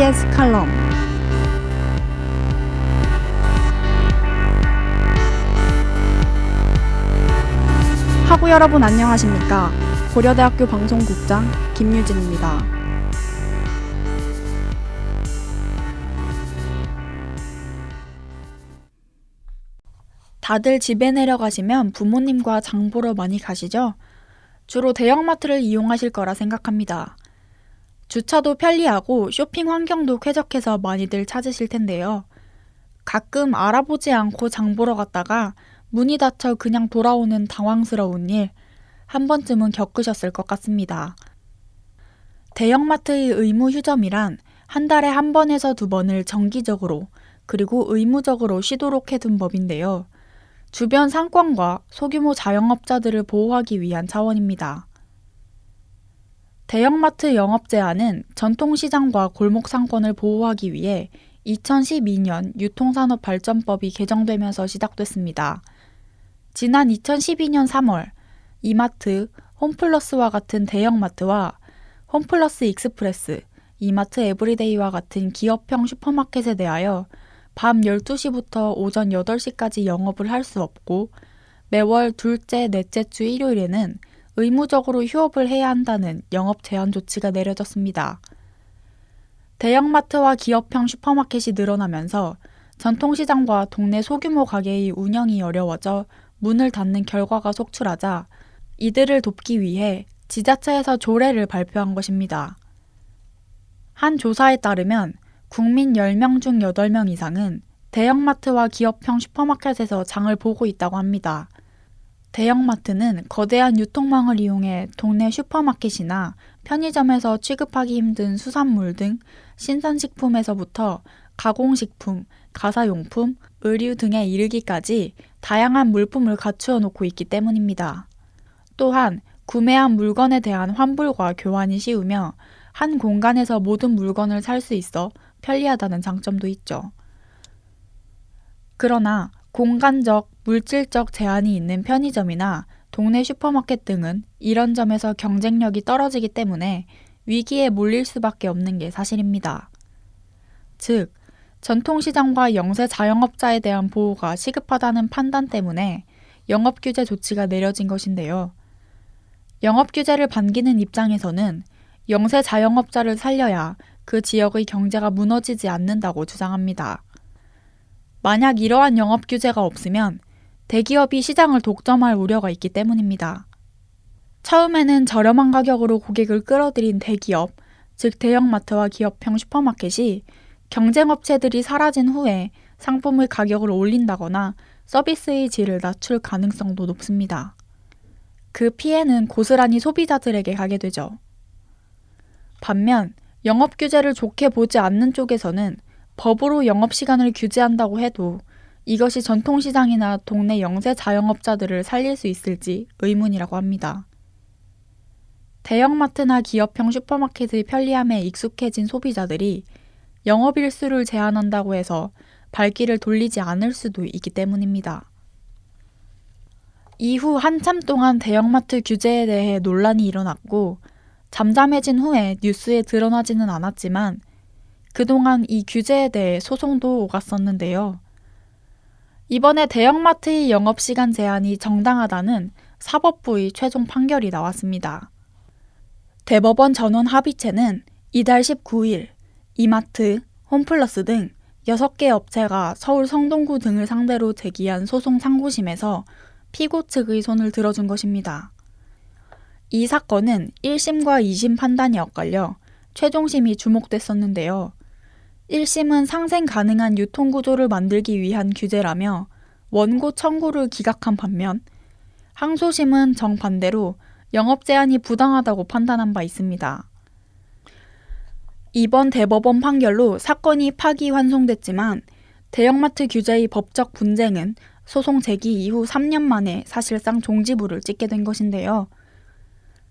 BS 칼럼. 하구 여러분 안녕하십니까? 고려대학교 방송국장 김유진입니다. 다들 집에 내려가시면 부모님과 장 보러 많이 가시죠? 주로 대형마트를 이용하실 거라 생각합니다. 주차도 편리하고 쇼핑 환경도 쾌적해서 많이들 찾으실 텐데요. 가끔 알아보지 않고 장 보러 갔다가 문이 닫혀 그냥 돌아오는 당황스러운 일, 한 번쯤은 겪으셨을 것 같습니다. 대형마트의 의무 휴점이란 한 달에 한 번에서 두 번을 정기적으로 그리고 의무적으로 쉬도록 해둔 법인데요. 주변 상권과 소규모 자영업자들을 보호하기 위한 차원입니다. 대형마트 영업 제한은 전통시장과 골목상권을 보호하기 위해 2012년 유통산업발전법이 개정되면서 시작됐습니다. 지난 2012년 3월 이마트, 홈플러스와 같은 대형마트와 홈플러스 익스프레스, 이마트 에브리데이와 같은 기업형 슈퍼마켓에 대하여 밤 12시부터 오전 8시까지 영업을 할 수 없고 매월 둘째, 넷째 주 일요일에는 의무적으로 휴업을 해야 한다는 영업 제한 조치가 내려졌습니다. 대형마트와 기업형 슈퍼마켓이 늘어나면서 전통시장과 동네 소규모 가게의 운영이 어려워져 문을 닫는 결과가 속출하자 이들을 돕기 위해 지자체에서 조례를 발표한 것입니다. 한 조사에 따르면 국민 10명 중 8명 이상은 대형마트와 기업형 슈퍼마켓에서 장을 보고 있다고 합니다. 대형마트는 거대한 유통망을 이용해 동네 슈퍼마켓이나 편의점에서 취급하기 힘든 수산물 등 신선식품에서부터 가공식품, 가사용품, 의류 등에 이르기까지 다양한 물품을 갖추어 놓고 있기 때문입니다. 또한 구매한 물건에 대한 환불과 교환이 쉬우며 한 공간에서 모든 물건을 살 수 있어 편리하다는 장점도 있죠. 그러나 공간적, 물질적 제한이 있는 편의점이나 동네 슈퍼마켓 등은 이런 점에서 경쟁력이 떨어지기 때문에 위기에 몰릴 수밖에 없는 게 사실입니다. 즉, 전통시장과 영세 자영업자에 대한 보호가 시급하다는 판단 때문에 영업규제 조치가 내려진 것인데요. 영업규제를 반기는 입장에서는 영세 자영업자를 살려야 그 지역의 경제가 무너지지 않는다고 주장합니다. 만약 이러한 영업 규제가 없으면 대기업이 시장을 독점할 우려가 있기 때문입니다. 처음에는 저렴한 가격으로 고객을 끌어들인 대기업, 즉 대형마트와 기업형 슈퍼마켓이 경쟁업체들이 사라진 후에 상품의 가격을 올린다거나 서비스의 질을 낮출 가능성도 높습니다. 그 피해는 고스란히 소비자들에게 가게 되죠. 반면 영업 규제를 좋게 보지 않는 쪽에서는 법으로 영업시간을 규제한다고 해도 이것이 전통시장이나 동네 영세 자영업자들을 살릴 수 있을지 의문이라고 합니다. 대형마트나 기업형 슈퍼마켓의 편리함에 익숙해진 소비자들이 영업일수를 제한한다고 해서 발길을 돌리지 않을 수도 있기 때문입니다. 이후 한참 동안 대형마트 규제에 대해 논란이 일어났고 잠잠해진 후에 뉴스에 드러나지는 않았지만 그동안 이 규제에 대해 소송도 오갔었는데요. 이번에 대형마트의 영업시간 제한이 정당하다는 사법부의 최종 판결이 나왔습니다. 대법원 전원 합의체는 이달 19일 이마트, 홈플러스 등 6개 업체가 서울 성동구 등을 상대로 제기한 소송 상고심에서 피고 측의 손을 들어준 것입니다. 이 사건은 1심과 2심 판단이 엇갈려 최종심이 주목됐었는데요. 1심은 상생 가능한 유통구조를 만들기 위한 규제라며 원고 청구를 기각한 반면 항소심은 정반대로 영업 제한이 부당하다고 판단한 바 있습니다. 이번 대법원 판결로 사건이 파기환송됐지만 대형마트 규제의 법적 분쟁은 소송 제기 이후 3년 만에 사실상 종지부를 찍게 된 것인데요.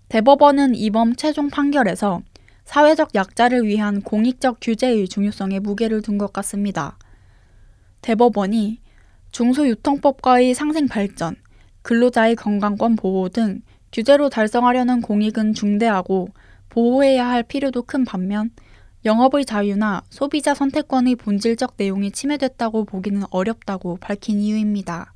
대법원은 이번 최종 판결에서 사회적 약자를 위한 공익적 규제의 중요성에 무게를 둔 것 같습니다. 대법원이 중소유통법과의 상생 발전, 근로자의 건강권 보호 등 규제로 달성하려는 공익은 중대하고 보호해야 할 필요도 큰 반면 영업의 자유나 소비자 선택권의 본질적 내용이 침해됐다고 보기는 어렵다고 밝힌 이유입니다.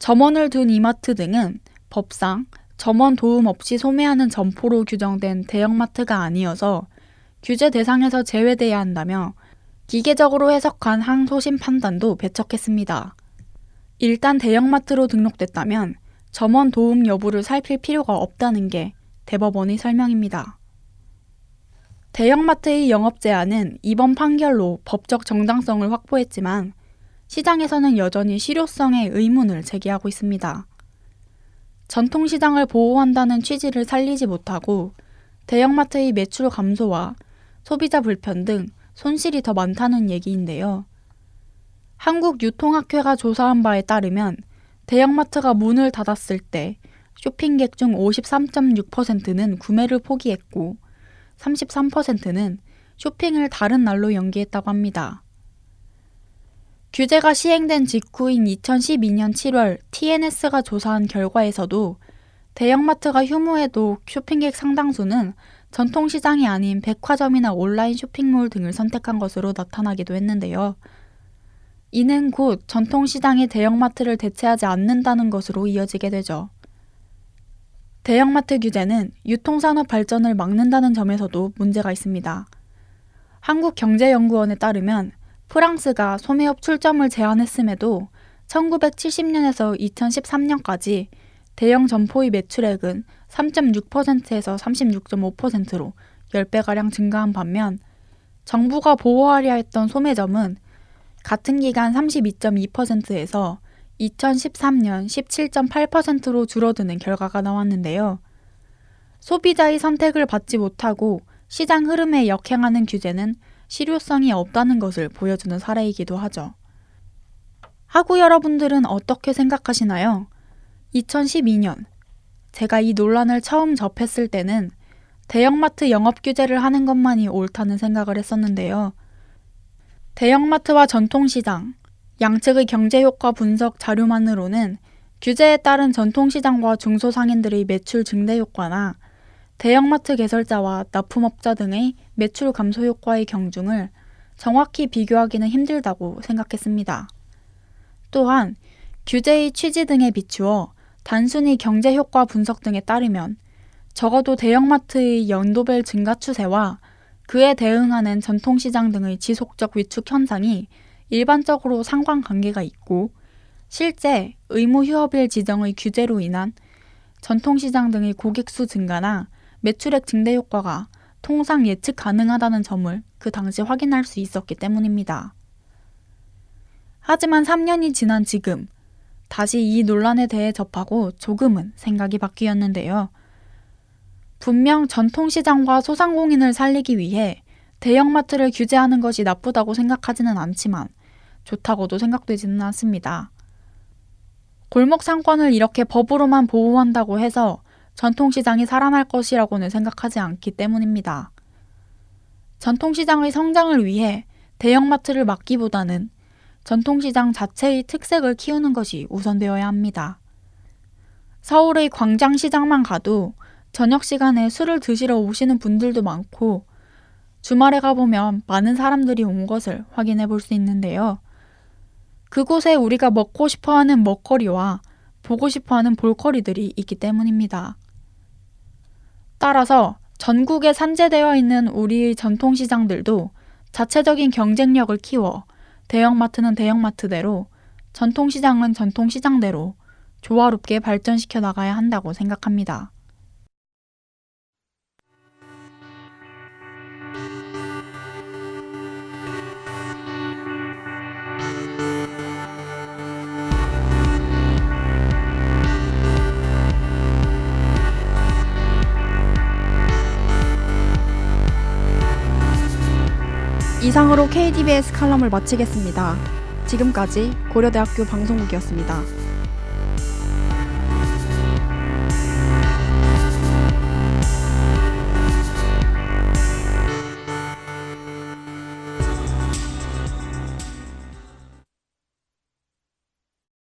점원을 둔 이마트 등은 법상 점원 도움 없이 소매하는 점포로 규정된 대형마트가 아니어서 규제 대상에서 제외돼야 한다며 기계적으로 해석한 항소심 판단도 배척했습니다. 일단 대형마트로 등록됐다면 점원 도움 여부를 살필 필요가 없다는 게 대법원의 설명입니다. 대형마트의 영업 제한은 이번 판결로 법적 정당성을 확보했지만 시장에서는 여전히 실효성에 의문을 제기하고 있습니다. 전통시장을 보호한다는 취지를 살리지 못하고 대형마트의 매출 감소와 소비자 불편 등 손실이 더 많다는 얘기인데요. 한국유통학회가 조사한 바에 따르면 대형마트가 문을 닫았을 때 쇼핑객 중 53.6%는 구매를 포기했고 33%는 쇼핑을 다른 날로 연기했다고 합니다. 규제가 시행된 직후인 2012년 7월 TNS가 조사한 결과에서도 대형마트가 휴무해도 쇼핑객 상당수는 전통시장이 아닌 백화점이나 온라인 쇼핑몰 등을 선택한 것으로 나타나기도 했는데요. 이는 곧 전통시장이 대형마트를 대체하지 않는다는 것으로 이어지게 되죠. 대형마트 규제는 유통산업 발전을 막는다는 점에서도 문제가 있습니다. 한국경제연구원에 따르면 프랑스가 소매업 출점을 제한했음에도 1970년에서 2013년까지 대형 점포의 매출액은 3.6%에서 36.5%로 10배가량 증가한 반면 정부가 보호하려 했던 소매점은 같은 기간 32.2%에서 2013년 17.8%로 줄어드는 결과가 나왔는데요. 소비자의 선택을 받지 못하고 시장 흐름에 역행하는 규제는 실효성이 없다는 것을 보여주는 사례이기도 하죠. 하구 여러분들은 어떻게 생각하시나요? 2012년 제가 이 논란을 처음 접했을 때는 대형마트 영업 규제를 하는 것만이 옳다는 생각을 했었는데요. 대형마트와 전통시장, 양측의 경제효과 분석 자료만으로는 규제에 따른 전통시장과 중소상인들의 매출 증대 효과나 대형마트 개설자와 납품업자 등의 매출 감소 효과의 경중을 정확히 비교하기는 힘들다고 생각했습니다. 또한 규제의 취지 등에 비추어 단순히 경제효과 분석 등에 따르면 적어도 대형마트의 연도별 증가 추세와 그에 대응하는 전통시장 등의 지속적 위축 현상이 일반적으로 상관관계가 있고 실제 의무 휴업일 지정의 규제로 인한 전통시장 등의 고객수 증가나 매출액 증대 효과가 통상 예측 가능하다는 점을 그 당시 확인할 수 있었기 때문입니다. 하지만 3년이 지난 지금 다시 이 논란에 대해 접하고 조금은 생각이 바뀌었는데요. 분명 전통시장과 소상공인을 살리기 위해 대형마트를 규제하는 것이 나쁘다고 생각하지는 않지만 좋다고도 생각되지는 않습니다. 골목 상권을 이렇게 법으로만 보호한다고 해서 전통시장이 살아날 것이라고는 생각하지 않기 때문입니다. 전통시장의 성장을 위해 대형마트를 막기보다는 전통시장 자체의 특색을 키우는 것이 우선되어야 합니다. 서울의 광장시장만 가도 저녁 시간에 술을 드시러 오시는 분들도 많고 주말에 가보면 많은 사람들이 온 것을 확인해 볼 수 있는데요. 그곳에 우리가 먹고 싶어하는 먹거리와 보고 싶어하는 볼거리들이 있기 때문입니다. 따라서 전국에 산재되어 있는 우리의 전통시장들도 자체적인 경쟁력을 키워 대형마트는 대형마트대로 전통시장은 전통시장대로 조화롭게 발전시켜 나가야 한다고 생각합니다. 이상으로 KDBS 칼럼을 마치겠습니다. 지금까지 고려대학교 방송국이었습니다.